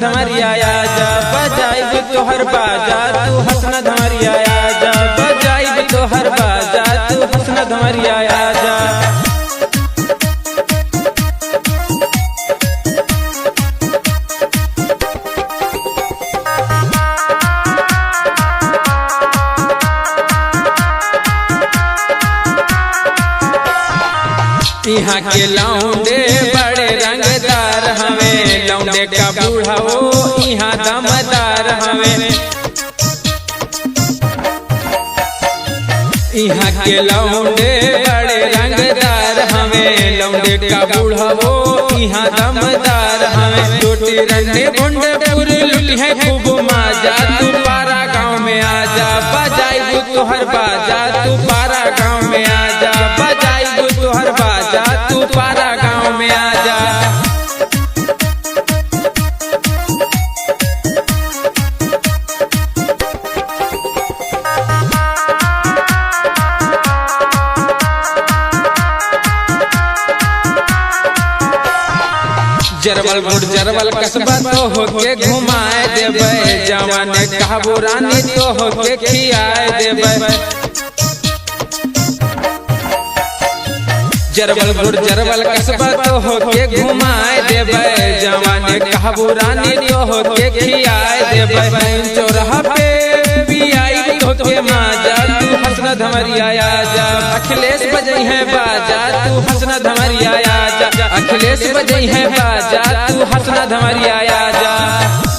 धमरिया आजा बजाइब तोहर बाजा तू हंसना धमरिया आजा बजाइब तोहर बाजा तू हंसना धमरिया आजा। यहाँ के लौंडे बड़े रंगदार हमें लौंडे का बूढ़ा हो यहाँ दमदार हमें। यहाँ के लौंडे बड़े रंगदार हमें लौंडे का बूढ़ा हो यहाँ दमदार हमें। छोटी रंडे बुंडे पूरी लुटी है खूब माजा तू पारा गाँव में आजा बजाइब तोहर बाजा तू पारा गाँव में आजा बजाइब तोहर बाजा तू पारा गाँव में आजा। जरवल गुड़ जरवल कस्बा तो होके घुमाए देवे जवान कहबो रानी तो होके खियाए देवे। जरवल गुड़ जरवल कस्बा तो होके घुमाए देवे जवान कहबो रानी तो होके खियाए देवे। चौराहा पे भी आई होके माजा तू हंसना धमरिया आजा अखिलेश बजई है बाजा तू हंसना धमरिया आजा अखिलेश बजई है बाजा तू हंसना धमरिया आजा।